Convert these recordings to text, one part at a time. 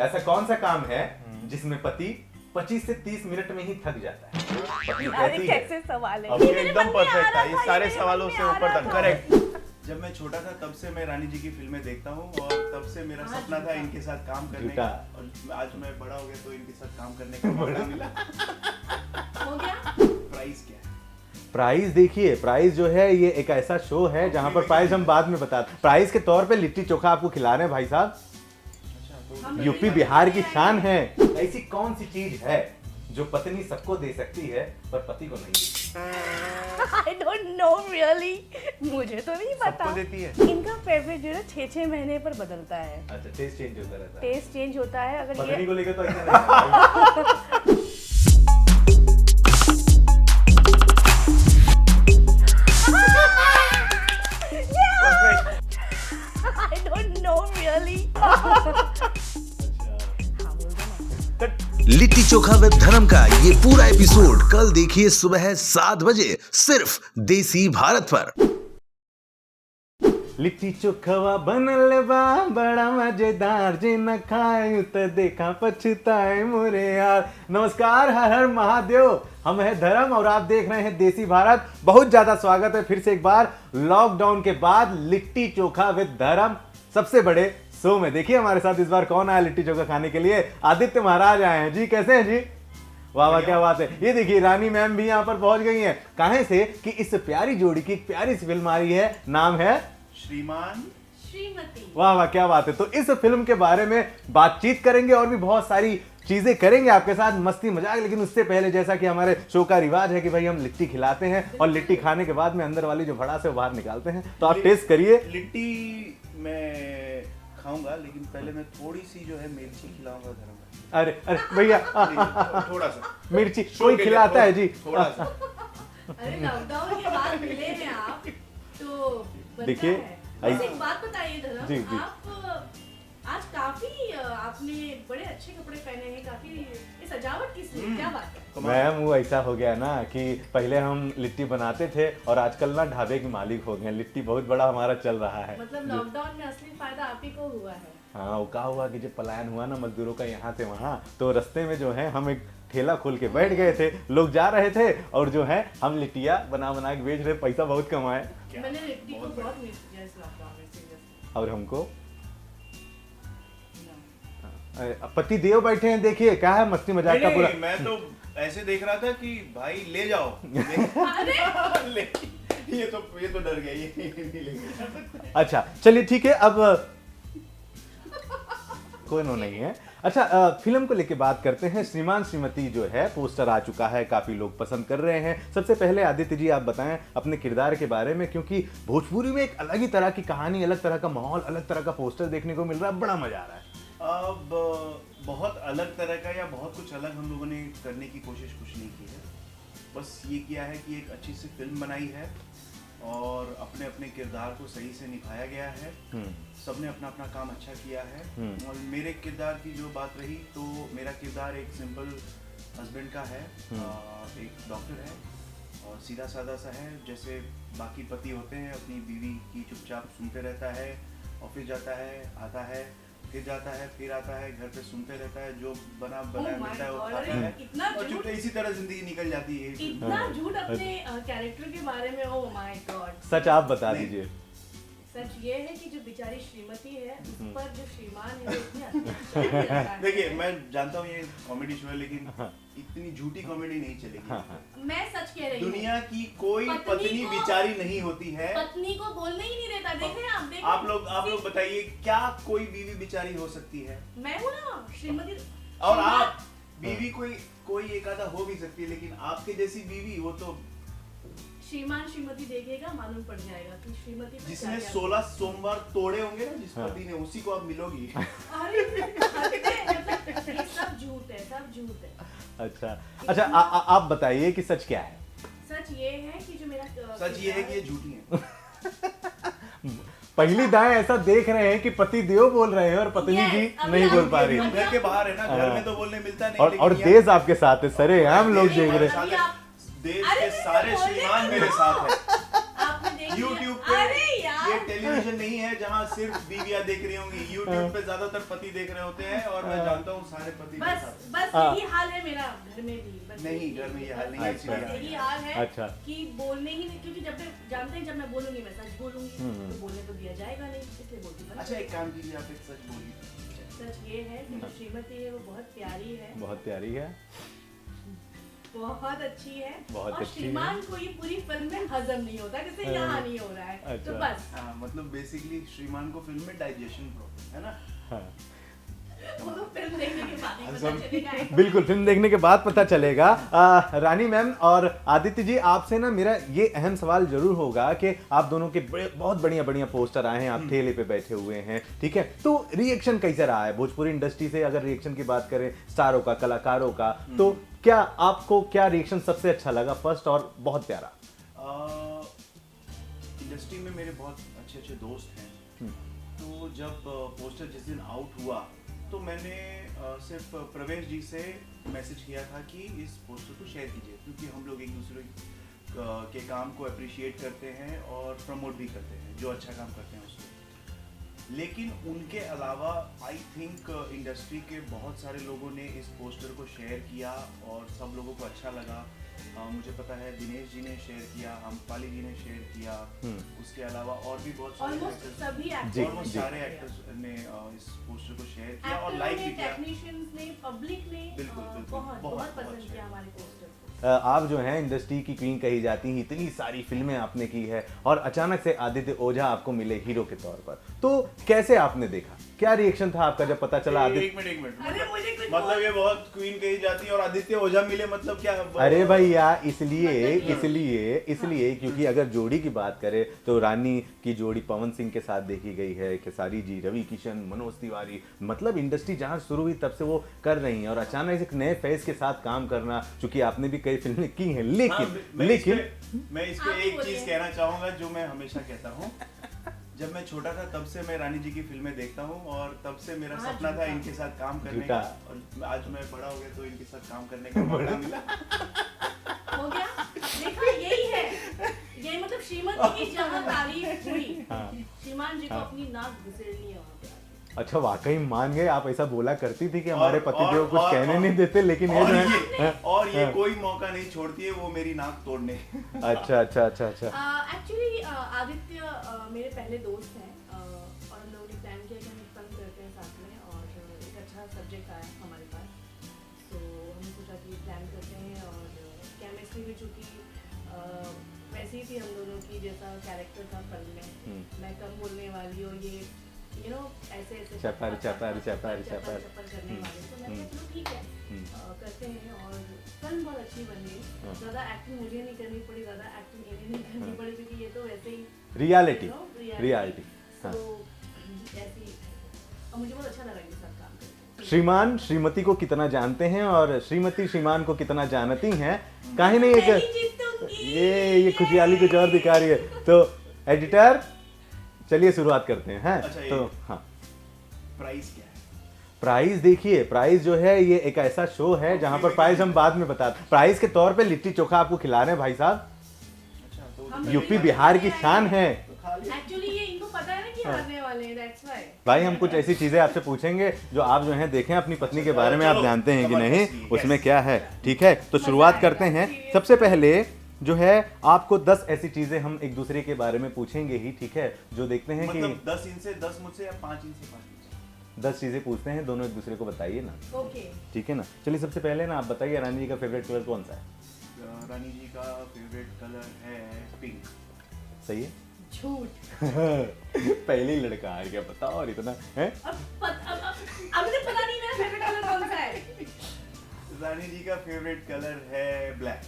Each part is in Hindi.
ऐसा कौन सा काम है जिसमें पति 25 से 30 मिनट में ही थक जाता है? पत्नी अरे कहती है कैसे सवाल है अब ये ये मेरे एकदम मन में आ परफेक्ट रहा था, था, इस सारे ये मेरे सवालों मन से में आ ऊपर रहा तक था। करेक्ट। जब मैं छोटा था तब से मैं रानी जी की फिल्में देखता हूँ और तब से मेरा हाँ, सपना था झूठा। इनके साथ काम करने झूठा। का, और आज मैं बड़ा हो गया तो इनके साथ काम करने का मौका मिला। हो गया। प्राइस क्या है? प्राइस देखिए, प्राइस जो है ये एक ऐसा शो है जहां पर प्राइस हम बाद में बताते हैं। प्राइस के तौर पे लिट्टी चोखा आपको खिला रहे हैं भाई साहब। अच्छा, हम तो यूपी बिहार की शान है। ऐसी कौन सी चीज है जो पत्नी सबको दे सकती है पर पति को नहीं देती? आई डोंट नो रियली, मुझे तो नहीं पता। सबको देती है। इनका फेवरेट जो है 6-6 महीने पर बदलता है, अच्छा, टेस्ट चेंज होता रहता है। टेस्ट चेंज होता है। अगर पत्नी ये को लेकर तो ऐसा नहीं है। I don't know really. Litti chokha with धर्म का ये पूरा एपिसोड कल देखिए सुबह 7 बजे सिर्फ देसी भारत पर। लिट्टी चोखवा बनल बा बड़ा मजेदार, जे न खाए तो देखा पछताए मोरे यार। नमस्कार, हर हर महादेव। हम है धर्म और आप देख रहे हैं देसी भारत। बहुत ज्यादा स्वागत है फिर से एक बार लॉकडाउन के बाद लिट्टी चोखा विद धर्म सबसे बड़े शो में। देखिए हमारे साथ इस बार कौन आया लिट्टी चोखा खाने के लिए। आदित्य महाराज आए हैं जी। कैसे हैं जी? वाह वाह, क्या बात है। ये देखिए रानी मैम भी यहाँ पर पहुंच गई हैं। कहां से कि इस प्यारी जोड़ी की एक प्यारी सी फिल्म आ रही है, नाम है श्रीमान श्रीमती। वाह वाह, क्या बात है। तो इस फिल्म के बारे में बातचीत करेंगे और भी बहुत सारी चीजें करेंगे आपके साथ, मस्ती मजाक। लेकिन उससे पहले जैसा कि हमारे शो का रिवाज है कि भाई हम लिट्टी खिलाते हैं और लिट्टी खाने के बाद में अंदर वाली जो भड़ास है वो बाहर निकालते हैं। तो आप टेस्ट करिए। लिट्टी मैं खाऊंगा, लेकिन पहले मैं थोड़ी सी जो है मिर्ची खिलाऊंगा धर्म को। अरे अरे भैया, थोड़ा सा मिर्ची कोई खिलाता है जी? थोड़ा सा। अरे लॉकडाउन के बाद मिले हैं आप तो बनता देखिए, है। वैसे एक बात बताइए धर्म, जी, जी। आप आज काफी आपने बड़े अच्छे कपड़े पहने हैं, काफी ये सजावट किस लिए, क्या बात है? मैम वो ऐसा हो गया ना कि पहले हम लिट्टी बनाते थे और आजकल ना ढाबे के मालिक हो गए। लिट्टी बहुत बड़ा हमारा चल रहा है। मतलब लॉकडाउन में असली फायदा आप ही को हुआ है। हाँ, वो क्या हुआ कि जब पलायन हुआ ना मजदूरों का यहाँ से वहाँ, तो रास्ते में जो है हम एक ठेला खोल के बैठ गए थे। लोग जा रहे थे और जो है हम लिट्टिया बना बना के बेच रहे, पैसा बहुत कमाए। मैंने लिट्टी को बहुत मिस किया इस लॉकडाउन में, सीरियसली। और हमको पति देव बैठे हैं, देखिए क्या है मस्ती मजाक का पूरा। नहीं, मैं तो ऐसे देख रहा था कि भाई ले जाओ। अरे ये तो डर गया, ये नहीं लेंगे। अच्छा चलिए ठीक है, अब कोई नो नहीं है। अच्छा, फिल्म को लेके बात करते हैं। श्रीमान श्रीमती जो है पोस्टर आ चुका है, काफी लोग पसंद कर रहे हैं। सबसे पहले आदित्य जी आप बताएं अपने किरदार के बारे में, क्योंकि भोजपुरी में एक अलग ही तरह की कहानी, अलग तरह का माहौल, अलग तरह का पोस्टर देखने को मिल रहा है, बड़ा मजा आ रहा है। अब बहुत अलग तरह का या बहुत कुछ अलग हम लोगों ने करने की कोशिश कुछ नहीं की है। बस ये किया है कि एक अच्छी सी फिल्म बनाई है और अपने अपने किरदार को सही से निभाया गया है। सबने अपना अपना काम अच्छा किया है। और मेरे किरदार की जो बात रही, तो मेरा किरदार एक सिंपल हस्बैंड का है। एक डॉक्टर है और सीधा साधा सा है, जैसे बाकी पति होते हैं। अपनी बीवी की चुपचाप सुनते रहता है, ऑफिस जाता है, आता है, फिर जाता है, फिर आता है, घर पे सुनते रहता है, जो बनाया Oh my मिलता है वो God, खाता है इतना और झूठ। चुपचाप इसी तरह जिंदगी निकल जाती है। इतना झूठ अपने कैरेक्टर के बारे में, ओह माय गॉड। सच आप बता नहीं। दीजिए। सच ये है कि जो बेचारी श्रीमती है उस पर जो श्रीमान है वो इतने अत्याचार करता है। देखिए, मैं जानता हूँ ये कॉमेडी शो है, लेकिन इतनी झूठी कॉमेडी नहीं चलेगी। मैं सच कह रही हूँ, दुनिया की कोई पत्नी पत्नी को- बिचारी नहीं होती है। पत्नी को बोलने ही नहीं देता। देख रहे हैं आप, देख आप लोग बताइए, क्या कोई बीवी बिचारी हो सकती है? मैं हूँ ना श्रीमती। और आप बीवी कोई एक आधा हो भी सकती है, लेकिन आपके जैसी बीवी वो तो श्रीमान श्रीमती देखेगा, मालूम पड़ जाएगा कि श्रीमती को जिसने क्या-क्या- 16 सोमवार तोड़े होंगे ना जिस पति ने, उसी को आप मिलोगी। अरे मतलब ये सब झूठ है, सब झूठ है। अच्छा, आप बताइए कि सच क्या है? सच ये है कि जो मेरा सच ये है कि ये झूठी है। पहली दाएं ऐसा देख रहे हैं कि पति देव बोल रहे हैं और पत्नी Yes, जी अभी नहीं आप- बोल पा रही। हम घर के बाहर है ना, घर में तो बोलने मिलता नहीं। और लेकिन यहाँ- देश आपके साथ है, सरे हम लोग देख रहे हैं। अभी आप- देश अरे के मैं सारे बोलने श्रीमान दो। मेरे साथ है। आपने देख लिया? YouTube पे अरे यार, ये ये टेलीविजन नहीं है जहाँ सिर्फ बीवियां देख रही होंगी। YouTube पे ज्यादातर पति देख रहे होते हैं और मैं जानता हूँ सारे पति बस के साथ। बस हाँ। यही हाल है मेरा घर में भी। बस नहीं, घर में ये हाल नहीं है, बस इसलिए यही हाल है अच्छा। कि बोलने ही नहीं, क्योंकि जब मैं जानते हैं जब मैं बोलूंगी मैं सच बोलूंगी, तो बोलने तो दिया जाएगा नहीं, इसलिए बोलती बंद। अच्छा, एक काम कीजिए, आप एक सच बोलिए। सच ये है कि जो श्रीमती है वो बहुत प्यारी है, बहुत प्यारी है, बहुत अच्छी है, बहुत और अच्छी श्रीमान को ये पूरी फिल्म में हजम नहीं होता, जैसे यहाँ नहीं हो रहा है। अच्छा। तो बस हाँ, मतलब बेसिकली श्रीमान को फिल्म में डाइजेशन प्रॉब्लम है ना। हाँ। वो तो फिल्म देखने के बाद ही पता चलेगा। बिल्कुल, फिल्म देखने के बाद पता चलेगा। रानी मैम और आदित्य जी, आपसे ना मेरा ये अहम सवाल जरूर होगा कि आप दोनों के बहुत बढ़िया बढ़िया पोस्टर आए हैं, आप ठेले पे बैठे हुए हैं, ठीक है, तो रिएक्शन कैसे रहा है भोजपुरी इंडस्ट्री से? अगर रिएक्शन की बात करें स्टारों का, कलाकारों का, तो क्या आपको क्या रिएक्शन सबसे अच्छा लगा फर्स्ट और बहुत प्यारा? इंडस्ट्री में मेरे बहुत अच्छे अच्छे दोस्त हैं, तो जब पोस्टर जिस दिन आउट हुआ तो मैंने सिर्फ प्रवेश जी से मैसेज किया था कि इस पोस्टर को शेयर कीजिए, क्योंकि हम लोग एक दूसरे के काम को अप्रिशिएट करते हैं और प्रमोट भी करते हैं, जो अच्छा काम करते हैं उसको। लेकिन उनके अलावा आई थिंक इंडस्ट्री के बहुत सारे लोगों ने इस पोस्टर को शेयर किया और सब लोगों को अच्छा लगा। मुझे पता है दिनेश जी ने शेयर किया, अम्पाली जी ने शेयर किया, उसके अलावा और भी बहुत सारे ऑलमोस्ट सभी जी, एक्टर्स, ऑलमोस्ट सारे एक्टर्स ने इस पोस्टर को शेयर किया और लाइक भी किया। टेक्नीशियंस ने, पब्लिक ने बिल्कुल, बिल्कुल, बहुत बहुत, बहुत बहुत पसंद किया हमारे पोस्टर को। आप जो हैं इंडस्ट्री की क्वीन कही जाती हैं, इतनी सारी फिल्में आपने की है और अचानक से आदित्य ओझा आपको मिले हीरो के तौर पर, तो कैसे आपने देखा? क्या रिएक्शन था आपका जब पता चला आदित्य? एक मिनट अरे मुझे कुछ मतलब ये बहुत क्वीन कही जाती है और आदित्य ओझा मिले, मतलब क्या? अरे भैया, इसलिए क्योंकि अगर जोड़ी की बात करें तो रानी की जोड़ी पवन सिंह के साथ देखी गई है, खेसारी जी, रवि किशन, मनोज तिवारी, मतलब इंडस्ट्री जहां शुरू हुई तब से वो कर रही हैं और अचानक से एक नए फेस के साथ काम करना, चूंकि आपने भी कई फिल्में की हैं, लेकिन मैं इस पे आप एक बोलिए। चीज कहना चाहूंगा जो मैं हमेशा कहता हूँ। जब मैं छोटा था तब से मैं रानी जी की फिल्में देखता हूँ और तब से मेरा हाँ, सपना था झूठा। इनके साथ काम करने झूठा। का, और आज मैं बड़ा हो गया तो इनके साथ काम करने का मौका मिला। हो गया, देखा यही है, ये मतलब श्रीमती की जहाँ तारीफ हुई, हाँ। श्रीमान जी को अपनी नाक घुसेड़नी है वहाँ पे आके। अच्छा, वाकई मान गए आप? ऐसा बोला करती थी कि हमारे पतिदेव और- कुछ और- कहने और- नहीं देते, लेकिन ये और जो ये है और ये हाँ। कोई मौका नहीं छोड़ती है वो मेरी नाक तोड़ने। अच्छा अच्छा अच्छा अच्छा एक्चुअली आदित्य मेरे पहले दोस्त हैं और हम लोगों ने प्लान किया कि हम एक फिल्म करते हैं साथ में और एक अच्छा सब्जेक्ट आया हमारे पास, तो हमने सोचा कि प्लान करते हैं और केमिस्ट्री भी चूँकि वैसी थी हम दोनों की जैसा कैरेक्टर था फिल्म में, मैं कम बोलने वाली और ये यू नो ऐसे ऐसे चपर करने वाले, तो मैंने कहा चलो ठीक है करते हैं और फिल्म बहुत अच्छी बनी। ज़्यादा एक्टिंग मुझे नहीं करनी पड़ी, ज़्यादा एक्टिंग इन्हें नहीं करनी पड़ी, क्योंकि ये तो वैसे ही रियलिटी रियलिटी रियलिटी हाँ। तो ऐसी, और मुझे बहुत अच्छा लगा इनके साथ काम करके। श्रीमान श्रीमती को कितना जानते हैं और श्रीमती श्रीमान को कितना जानती हैं, काहे नहीं मैं ही एक जीतूंगी। ये खुशहाली कुछ और दिखा रही है। तो एडिटर, चलिए शुरुआत करते हैं। अच्छा, तो ये- हाँ, प्राइस क्या है? प्राइस देखिए, प्राइस जो है ये एक ऐसा शो है जहां पर प्राइस हम बाद में बताते हैं। प्राइस के तौर पे लिट्टी चोखा आपको खिला रहे हैं भाई साहब, अच्छा, तो हम यूपी बिहार की शान है। तो खा लिया। एक्चुअली ये इनको पता है ना कि हारने वाले हैं, दैट्स व्हाई। भाई हम कुछ ऐसी चीजें आपसे पूछेंगे जो आप जो है देखें अपनी पत्नी के बारे में, आप चलो, जानते हैं कि जबरदस्ती, नहीं, yes। उसमें क्या है, ठीक है। तो शुरुआत करते हैं। सबसे पहले जो है आपको 10 ऐसी चीजें हम एक दूसरे के बारे में पूछेंगे ही, ठीक है, जो देखते हैं कि मतलब 10 इनसे 10 मुझसे या 5 इनसे 5 मुझसे? 10 चीजें पूछते हैं, दोनों एक दूसरे को बताइए ना, ओके, ठीक है ना। चलिए सबसे पहले ना आप बताइए रानी जी का फेवरेट कलर कौन सा है? रानी जी का फेवरेट कलर है पिंक। सही है। झूठ। पहले ही लड़का आ गया, बताओ, और इतना है। अब मुझे पता नहीं मेरा फेवरेट कलर कौन सा है। रानी जी का फेवरेट कलर है ब्लैक।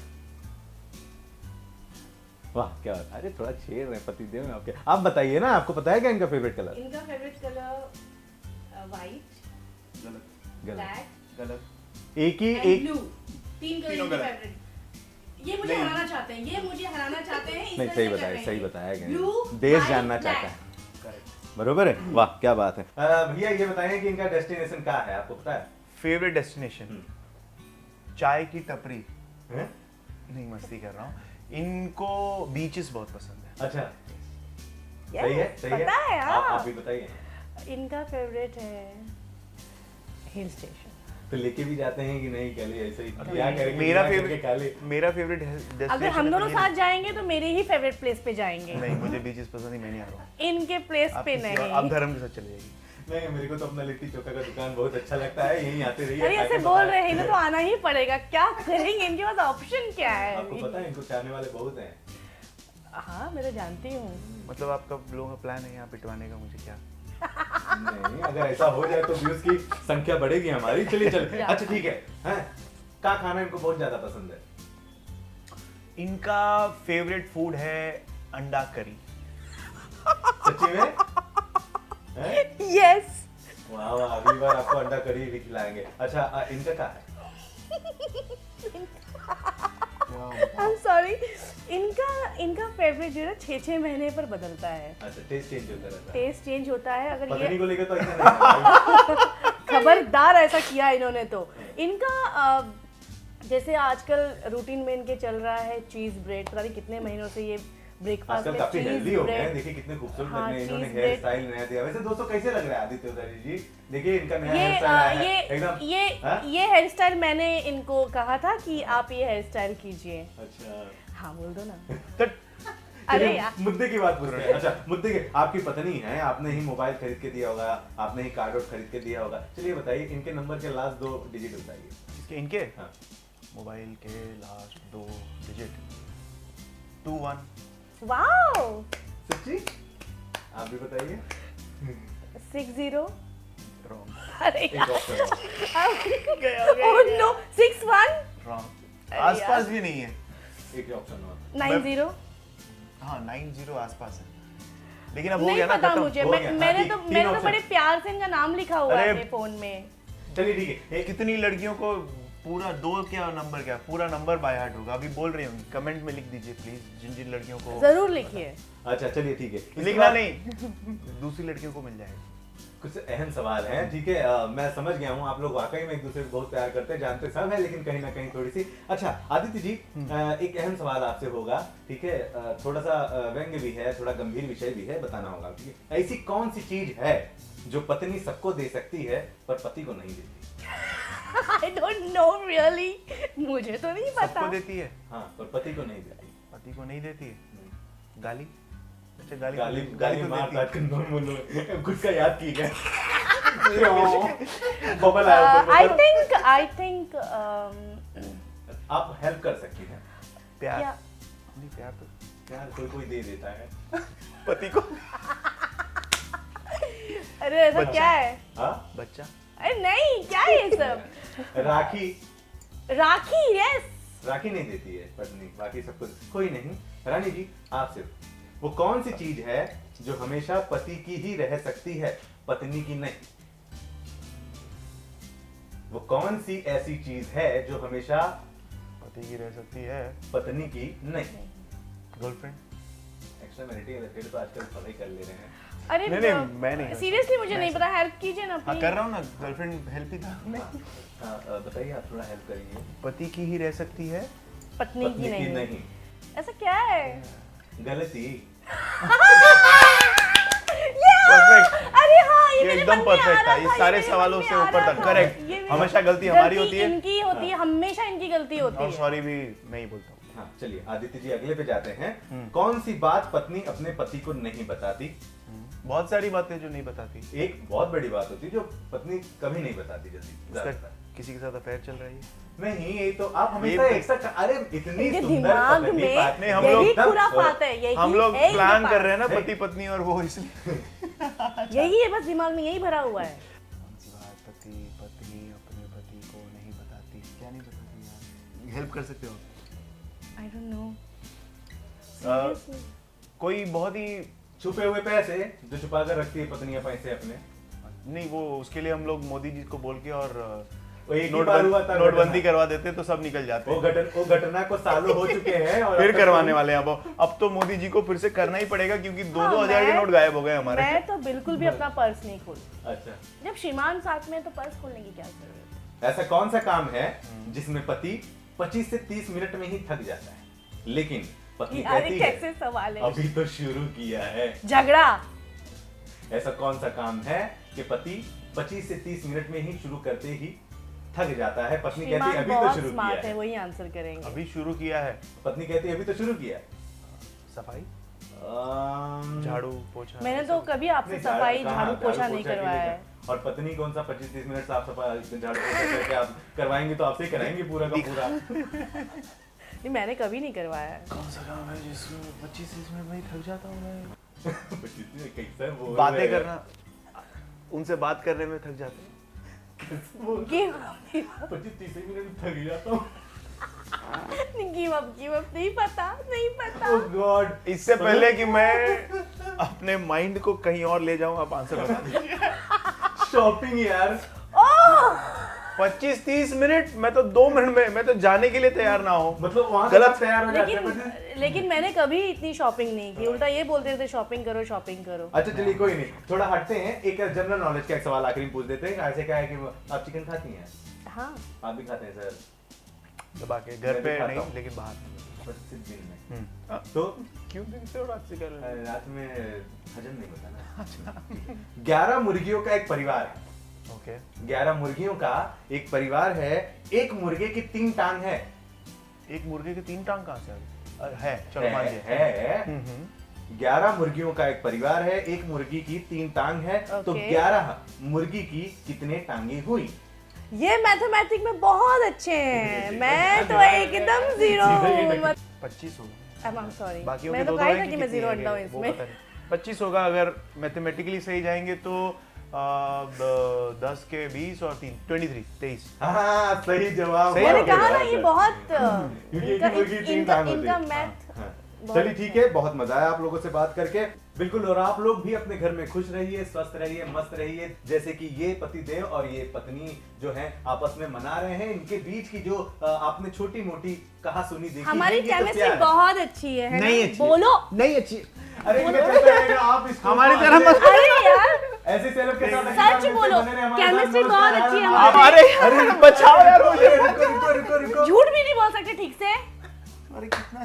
वाह क्या बात। अरे थोड़ा छेड़ रहे हैं पतिदेव में आपके। आप बताइए ना, आपको पता है क्या इनका फेवरेट कलर? इनका फेवरेट कलर वाइट, गलत, गलत, ब्लैक गलत। एक ही एंड एक ब्लू, तीन कलर तीनों इनके गलत। फेवरेट। ये मुझे नहीं। हराना चाहते हैं, ये मुझे हराना चाहते हैं, इस नहीं, तरह सही से कर बताया, रहे सही हैं। बताया Blue, गया, देश white, जानना black। चाहता है। करेक्ट। बरोबर है, वाह क्या बात है। भैया ये बताएं कि इनका डेस्टिनेशन कहाँ है, आपको पता है? फेवरेट डेस्टिनेशन चाय की टपरी। हैं? नहीं, मस्ती कर रहा हूँ। इनको बीचेस बहुत पसंद है। अच्छा, सही है, सही है। पता है, हाँ। आप भी बताइए। इनका फेवरेट है हिल स्टेशन। तो लेके भी जाते हैं कि नहीं, कल ऐसे ही क्या करेंगे? मेरा क्या करके फेवरेट काले? मेरा फेवरेट डेस्टिनेशन अगर हम दोनों साथ जाएंगे तो मेरे ही फेवरेट प्लेस पे जाएंगे, नहीं, मुझे बीचेस पसंद नहीं, मैं नहीं आ रहा हूँ। इनके प्लेस पे आप नहीं। धर्म के साथ चले जाइए। नहीं, मेरे को तो अपना लिट्टी चोखा का दुकान बहुत अच्छा लगता है, यहीं आते रहिए। अरे ऐसे बोल रहे हैं, इन्हें तो आना ही पड़ेगा, क्या करेंगे, इनके पास ऑप्शन क्या है? आपको पता है इनको चाहने वाले बहुत हैं। हाँ, मैं तो जानती हूँ। मतलब आपका लोगों का प्लान है यहाँ पिटवाने का, मुझे क्या? नहीं, अगर ऐसा हो जाए तो व्यूज की संख्या बढ़ेगी हमारी। चलिए चलिए, अच्छा ठीक है, हैं? क्या खाना इनको बहुत ज्यादा पसंद है? इनका फेवरेट फूड है अंडा करी। सच्ची में? हैं? यस। वाह वाह, अगली बार आपको अंडा करी भी खिलाएंगे। अच्छा, इनका क्या है? आई एम सॉरी, इनका फेवरेट जो है ना 6-6 महीने पर बदलता है। अच्छा, टेस्ट चेंज होता रहता है। टेस्ट चेंज होता है। अगर पत्नी ये को लेकर तो ऐसा नहीं है। खबरदार ऐसा किया इन्होंने तो। इनका जैसे आजकल रूटीन में इनके चल रहा है चीज ब्रेड, पता नहीं कितने महीनों से ये ब्रेकफास्ट आजकल में काफी हेल्दी चीज हो गए हैं, ब्रेड। देखिए कितने खूबसूरत हाँ, लग रहे हैं, इन्होंने cheese हेयर bread। स्टाइल नया दिया। वैसे दोस्तों कैसे लग रहा है आदित्य उदारी जी? देखिए इनका नया ये हेयर स्टाइल आया है, एकदम। हाँ? ये हेयर स्टाइल मैंने इनको कहा था कि आप ये हेयर स्टाइल कीजिए। अच्छा, हाँ बोल दो ना। तट अरे चलिए, यार, मुद्दे की बात पूछते हैं। अच्छा, मुद्दे के, आपकी पत्नी है, आपने ही मोबाइल खरीद के दिया होगा, आपने ही कार्ड आउट खरीद के दिया होगा। चलिए बताइए, इनके नंबर के लास्ट 2 डिजिट बताइए। इसके इनके हाँ, मोबाइल के लास्ट 2 डिजिट 21। वाओ, सच्ची? आप भी बताइए। 60। रॉन्ग अरे एक ऑप्शन ओह नो, 61। रॉन्ग, अरे आसपास यार। भी नहीं है। एक ऑप्शन और। 90। हाँ 90 आसपास है, लेकिन अब हो नहीं गया ना पता खत्म। मुझे, हो गया। मैंने हाँ, तो तीन मैंने तो option। बड़े प्यार से इनका नाम लिखा हुआ अरे, है फोन में। चलिए ठीक है, कितनी लड़कियों को पूरा 2 क्या नंबर, क्या पूरा नंबर बाय हार्ट होगा? अभी बोल रही होंगी, कमेंट में लिख दीजिए प्लीज, जिन जिन लड़कियों को। जरूर लिखिए। अच्छा चलिए ठीक है, इसके लिखना बाद नहीं, दूसरी लड़कियों को मिल जाएगा। कुछ अहम सवाल है, ठीक है। मैं समझ गया हूँ, आप लोग वाकई में एक दूसरे को बहुत प्यार करते हैं, जानते सब है, लेकिन कहीं ना कहीं थोड़ी सी। अच्छा आदित्य जी, एक अहम सवाल आपसे होगा, ठीक है। थोड़ा सा व्यंग्य भी है, थोड़ा गंभीर विषय भी है, बताना होगा, ठीक है। ऐसी कौन सी चीज है जो पत्नी सबको दे सकती है पर पति को नहीं देती? आई डोंट नो रियली, मुझे तो नहीं पता। सबको देती है, हाँ, पर पति को नहीं देती। पति को नहीं देती है। गाली? अच्छा गाली गाली गाली तो मार देती काट है। कर बोलो, खुद का याद की गया। बबल आया ऊपर, बबल। आई थिंक आप हेल्प कर सकती हैं। प्यार क्या? नहीं, प्यार तो यार कोई कोई दे देता है। पति को। अरे ऐसा बच्चा। क्या है? हाँ, बच्चा। अरे नहीं, क्या है ये सब? राखी। राखी, यस। राखी नहीं देती है पत्नी, बाकी सब कुछ। कोई नहीं, रानी जी आपसे, वो कौन सी चीज है जो हमेशा पति की ही रह सकती है, पत्नी की नहीं? वो कौन सी ऐसी चीज है जो हमेशा पति की रह सकती है, पत्नी की नहीं? गर्लफ्रेंड। एक्स्ट्रा मैरिटल अफेयर तो आजकल सभी कर ले रहे हैं। अरे नहीं, मैं नहीं। सीरियसली मुझे नहीं पता, हेल्प कीजिए ना हाँ प्लीज। कर रहा हूँ ना, गर्लफ्रेंड हेल्प ही था। हाँ, बताइए, आप थोड़ा हेल्प करिए। पति की ही रह सकती है, पत्नी पत्नी की की नहीं। नहीं। ऐसा क्या है? गलती। परफेक्ट। अरे हाँ, ये ये मेरे एकदम मन में आ परफेक्ट रहा था, ये था, सारे मेरे सवालों मन में से आ ऊपर रहा तक। था। करेक्ट। ये मेरे- हमेशा गलती हमारी होती है। इनकी होती है, हमेशा इनकी गलती होती और है। सॉरी भी मैं ही बोलता हूँ। हाँ चलिए आदित्य जी, अगले पे जाते हैं। कौन सी बात पत्नी अपने पति को नहीं बताती? बहुत सारी बातें जो नहीं बताती। एक बहुत बड़ी बात होती है जो पत्नी कभी नहीं बताती जल्दी, उसका ज्यादातर। किसी के साथ अफेयर चल रही है। नहीं, ये तो आप हमेशा ये- एक्स्ट्रा, अरे इतनी इनके सुंदर दिमाग पत्नी में बात नहीं, हम यही लोग एकदम- खुराफात है, यही हम लोग है इनके प्लान पास। कर रहे हैं ना, नहीं। पति पत्नी और वो, इसलिए। यही है, बस दिमाग में यही भरा हुआ है। कौन सी बात पति पत्नी अपने पति को नहीं बताती? क्या नहीं बताती यार? हेल्प कर सकते हो? I don't know. कोई बहुत ही छुपे हुए पैसे जो छुपा कर रखती है पत्नियां, पैसे अपने। नहीं, वो उसके लिए हम लोग मोदी जी को बोल के और वो एक ही बार हुआ था नोटबंदी घटना। करवा देते तो सब निकल जाते। वो घटना को सालों हो चुके हैं और फिर अब तक करवाने कोई- वाले हैं अब तो मोदी जी को फिर से करना ही पड़ेगा, क्योंकि 2-2 हाँ, हजार के मैं- नोट गायब हो गए हमारे। मैं तो बिल्कुल भी अपना पर्स नहीं खोल। अच्छा, जब श्रीमान साथ में तो पर्स खोलने की क्या जरूरत? ऐसा कौन सा काम है जिसमें पति 25 से 30 मिनट में ही थक जाता है, लेकिन पत्नी यार कहती ये है कैसे सवाल है? अभी तो शुरू किया है। झगड़ा। ऐसा कौन सा काम है कि पति 25 से 30 मिनट में ही शुरू करते ही थक जाता है? पत्नी कहती है श्रीमान अभी तो बहुत शुरू स्मार्ट किया है, है। वही आंसर करेंगे। अभी शुरू किया है। पत्नी कहती है अभी तो शुरू किया है। सफाई, अम, झाड़ू पोछा। मैंने तो कभी आपसे नहीं, सफाई कहाँ, झाड़ू पोछा नहीं के लिए करवाया क्या? है। और पत्नी कौन सा 25-30 मिनट साफ सफाई झाड़ू पोछा करके आप करवाएंगे तो आपसे ही कराएंगे पूरा का पूरा। नहीं, मैंने कभी नहीं करवाया है। कौन सा काम है जिसमें 25-30 मिनट में ही थक जाता हूँ मैं? 25 मिनट कैसा बोल बातें रहे हैं? करना, उनसे बात करने में थक जाते हैं। गिव 25-30 मिनट में थक जाता हूँ। गिव अप नहीं पता। ओह गॉड। इससे पहले कि मैं अपने माइंड को कहीं और ले जाऊं, आप आंसर बता दीजिए। शॉपिंग यार। 25-30 मिनट, मैं तो 2 मिनट में, मैं तो जाने के लिए तैयार ना हो। मतलब वहां गलत। गलत तैयार हो जाते हैं। लेकिन मैंने कभी इतनी शॉपिंग नहीं की, उल्टा ये बोलते थे शॉपिंग करो। अच्छा चलिए कोई नहीं, थोड़ा हटते हैं। एक जनरल नॉलेज का एक सवाल आखिरी में पूछ देते हैं। ऐसे क्या है कि आप चिकन खाती हैं? हाँ, आप भी खाते हैं सर? दबा के घर मैं पे भी खाता नहीं, हूँ। लेकिन बाहर। बस सिर्फ दिन में। हाँ, तो क्यों दिन से और रात से क्या लेना? रात में हजम नहीं होता ना। 11 मुर्गियों का एक परिवार है। ओके। 11 मुर्गियों का एक परिवार है। एक मुर्गे की 3 टांग है। एक मुर्गे के 3 टांग कहाँ से आ गई? है, चलो मान लिया। है। 11 मुर्गियों का एक परिवार है। एक मुर्गी की 3 टांग है। तो Okay. 11 मुर्गी की कितने टांगे हुई? ये मैथमेटिक्स में बहुत अच्छे हैं। मैं तो एकदम जीरो हूँ। 25 होगा। I'm sorry. बाकियों मैं के तो दो कहा हैं था कि कि मैं कितनी जीरो है अंडा हूँ वो इसमें। पता नहीं। 25 होगा अगर मैथमेटिकली सही जाएंगे तो 10 के 20 और 3 23। हाँ सही जवाब। सही मैंने हो कहा गया। ना ये बहुत क्योंकि एक मुर्गी की 3 टांग होती इनका है। मैथ हाँ। बहुत चलिए ठीक है, बहुत मजा आया आप लोगों से बात करके। बिल्कुल, और आप लोग भी अपने घर में खुश रहिए, स्वस्थ रहिए, मस्त रहिए। जैसे कि ये पति देव और ये पत्नी जो है आपस में मना रहे हैं। इनके बीच की जो आपने छोटी मोटी कहा सुनी देखी हमारी है, ये तो केमिस्ट्री प्यार है। बहुत अच्छी है ना? नहीं अच्छी। बोलो। नहीं अच्छी। अरे इनका चलता रहेगा, आप इसको हमारी तरह मत- अरे यार ऐसे सेलेब के साथ सच बोलो, केमिस्ट्री बहुत अच्छी है आप हमारी। अरे बचाओ यार मुझे। रुको रुको रुको रुको। झूठ भी नहीं बोल सकते ठीक से। अरे कितना